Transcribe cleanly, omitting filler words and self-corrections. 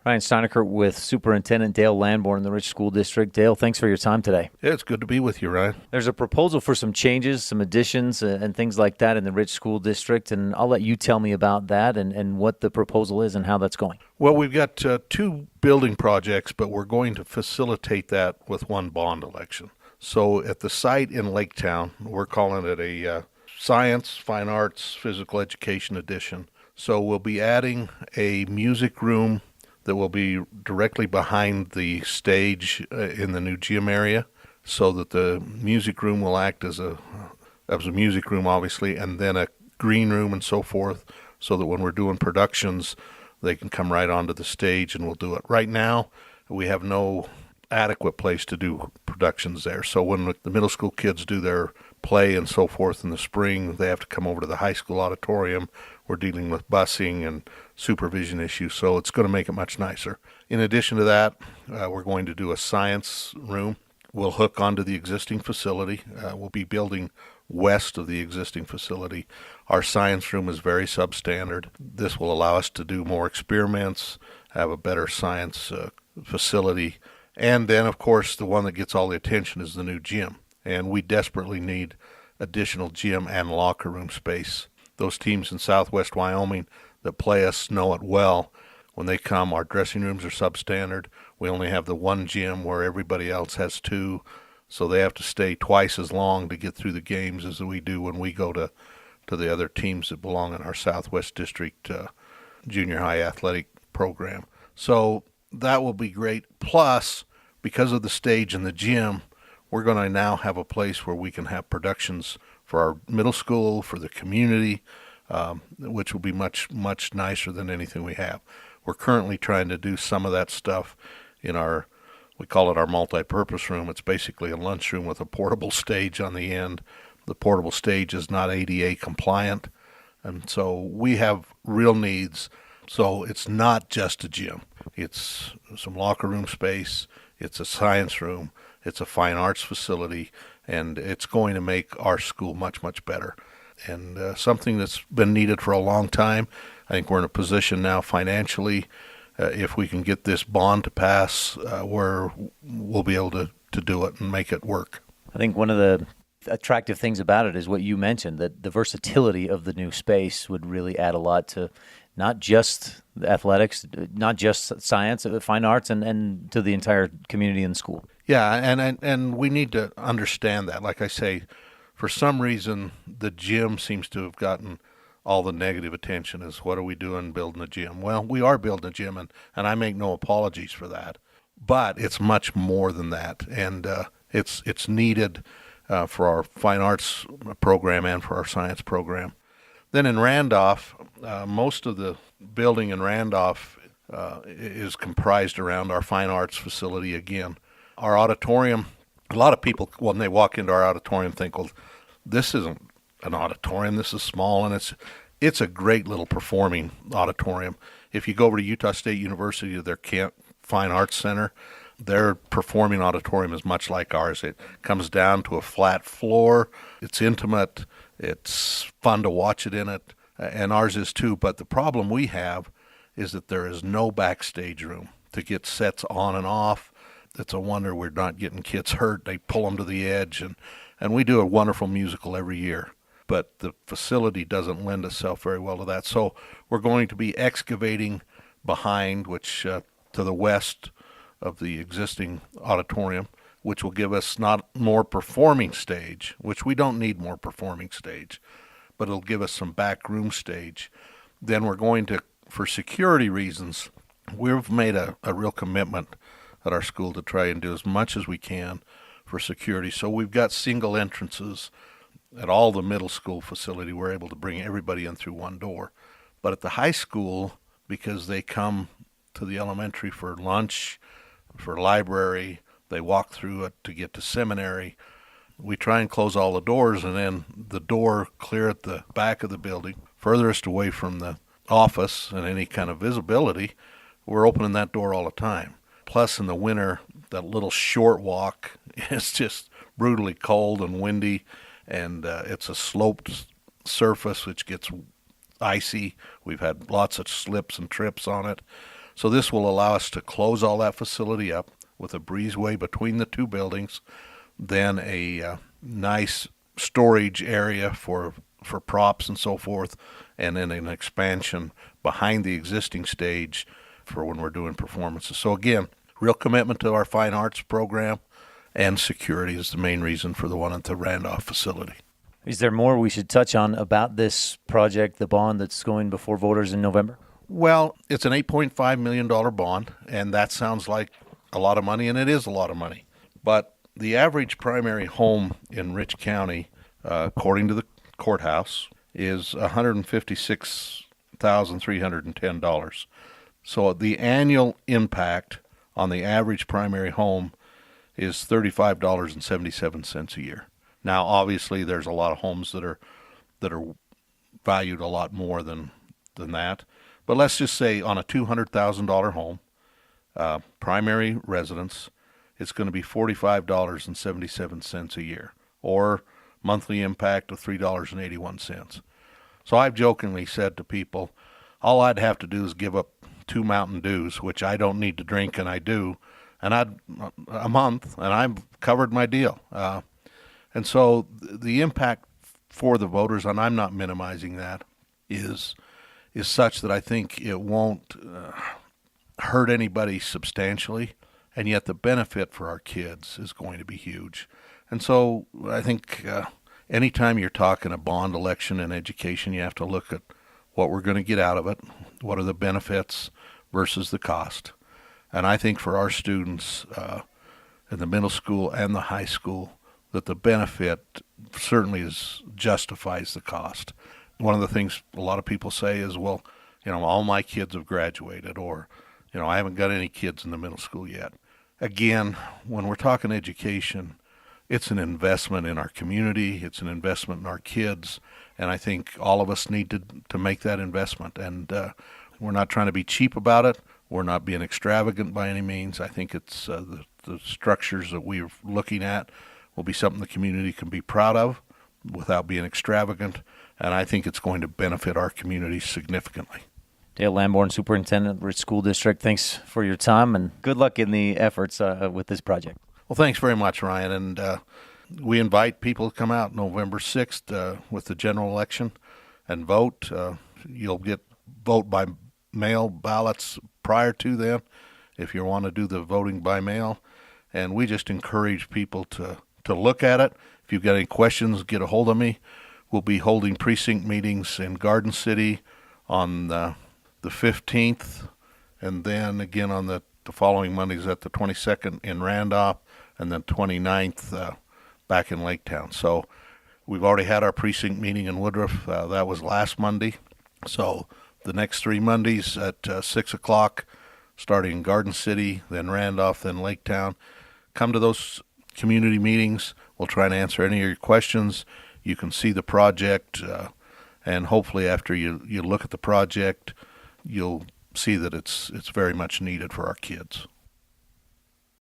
Ryan Steinecker with Superintendent Dale Lamborn in the Rich School District. Dale, thanks for your time today. Yeah, it's good to be with you, Ryan. There's a proposal for some changes, some additions, and things like that in the Rich School District, and I'll let you tell me about that and what the proposal is and how that's going. Well, we've got two building projects, but we're going to facilitate that with one bond election. So at the site in Laketown, we're calling it a Science, Fine Arts, Physical Education Edition. So we'll be adding a music room that will be directly behind the stage in the new gym area, so that the music room will act as a music room, obviously, and then a green room and so forth, so that when we're doing productions, they can come right onto the stage and we'll do it. Right now, we have no adequate place to do productions there. So when the middle school kids do their play and so forth in the spring, they have to come over to the high school auditorium. We're dealing with busing and supervision issues, so it's going to make it much nicer. In addition to that, we're going to do a science room. We'll hook onto the existing facility. We'll be building west of the existing facility. Our science room is very substandard. This will allow us to do more experiments, have a better science facility. And then, of course, the one that gets all the attention is the new gym. And we desperately need additional gym and locker room space. Those teams in southwest Wyoming that play us know it well. When they come, our dressing rooms are substandard. We only have the one gym where everybody else has two, so they have to stay twice as long to get through the games as we do when we go to the other teams that belong in our Southwest District junior high athletic program. So that will be great. Plus, because of the stage and the gym, we're going to now have a place where we can have productions for our middle school, for the community, which will be much, much nicer than anything we have. We're currently trying to do some of that stuff in we call it our multi-purpose room. It's basically a lunchroom with a portable stage on the end. The portable stage is not ADA compliant, and so we have real needs. So it's not just a gym. It's some locker room space. It's a science room. It's a fine arts facility, and it's going to make our school much, much better. And something that's been needed for a long time. I think we're in a position now financially, if we can get this bond to pass, where we'll be able to do it and make it work. I think one of the attractive things about it is what you mentioned, that the versatility of the new space would really add a lot to not just the athletics, not just science, fine arts, and to the entire community and school. Yeah, and we need to understand that. Like I say, for some reason, the gym seems to have gotten all the negative attention. Is what are we doing building a gym? Well, we are building a gym, and I make no apologies for that. But it's much more than that, and it's needed for our fine arts program and for our science program. Then in Randolph, most of the building in Randolph is comprised around our fine arts facility again. Our auditorium, a lot of people, when they walk into our auditorium, think, well, this isn't an auditorium, this is small, and it's a great little performing auditorium. If you go over to Utah State University to their Kent Fine Arts Center, their performing auditorium is much like ours. It comes down to a flat floor. It's intimate. It's fun to watch it in it, and ours is too. But the problem we have is that there is no backstage room to get sets on and off. It's a wonder we're not getting kids hurt. They pull them to the edge, and we do a wonderful musical every year. But the facility doesn't lend itself very well to that. So we're going to be excavating behind, which to the west of the existing auditorium, which will give us not more performing stage, which we don't need more performing stage, but it'll give us some back room stage. Then we're going to, for security reasons, we've made a real commitment at our school to try and do as much as we can for security. So we've got single entrances at all the middle school facility. We're able to bring everybody in through one door. But at the high school, because they come to the elementary for lunch, for library, they walk through it to get to seminary, we try and close all the doors, and then the door clear at the back of the building, furthest away from the office and any kind of visibility, we're opening that door all the time. Plus, in the winter, that little short walk is just brutally cold and windy, and it's a sloped surface which gets icy. We've had lots of slips and trips on it. So this will allow us to close all that facility up with a breezeway between the two buildings, then a nice storage area for props and so forth, and then an expansion behind the existing stage for when we're doing performances. So again, real commitment to our fine arts program, and security is the main reason for the one at the Randolph facility. Is there more we should touch on about this project, the bond that's going before voters in November? Well, it's an $8.5 million bond, and that sounds like a lot of money, and it is a lot of money. But the average primary home in Rich County, according to the courthouse, is $156,310. So the annual impact on the average primary home is $35.77 a year. Now, obviously, there's a lot of homes that are valued a lot more than that. But let's just say on a $200,000 home, primary residence, it's going to be $45.77 a year, or monthly impact of $3.81. So I've jokingly said to people, all I'd have to do is give up 2 Mountain Dews, which I don't need to drink, and I do, and a month, and I've covered my deal. And so the impact for the voters, and I'm not minimizing that, is such that I think it won't hurt anybody substantially, and yet the benefit for our kids is going to be huge. And so I think anytime you're talking a bond election in education, you have to look at what we're going to get out of it, what are the benefits versus the cost. And I think for our students in the middle school and the high school, that the benefit certainly justifies the cost. One of the things a lot of people say is, well, all my kids have graduated, or, I haven't got any kids in the middle school yet. Again, when we're talking education, it's an investment in our community, it's an investment in our kids, and I think all of us need to make that investment. And we're not trying to be cheap about it. We're not being extravagant by any means. I think it's the structures that we're looking at will be something the community can be proud of without being extravagant, and I think it's going to benefit our community significantly. Dale Lamborn, Superintendent, Rich School District, thanks for your time, and good luck in the efforts with this project. Well, thanks very much, Ryan, and we invite people to come out November 6th with the general election and vote. You'll get vote by mail ballots prior to then if you want to do the voting by mail, and we just encourage people to look at it. If you've got any questions, get a hold of me. We'll be holding precinct meetings in Garden City on the 15th, and then again on the following Mondays at the 22nd in Randolph, and then 29th back in Lake Town. So we've already had our precinct meeting in Woodruff. That was last Monday. So the next 3 Mondays at 6 o'clock, starting in Garden City, then Randolph, then Lake Town. Come to those community meetings. We'll try and answer any of your questions. You can see the project, and hopefully after you look at the project, you'll see that it's very much needed for our kids.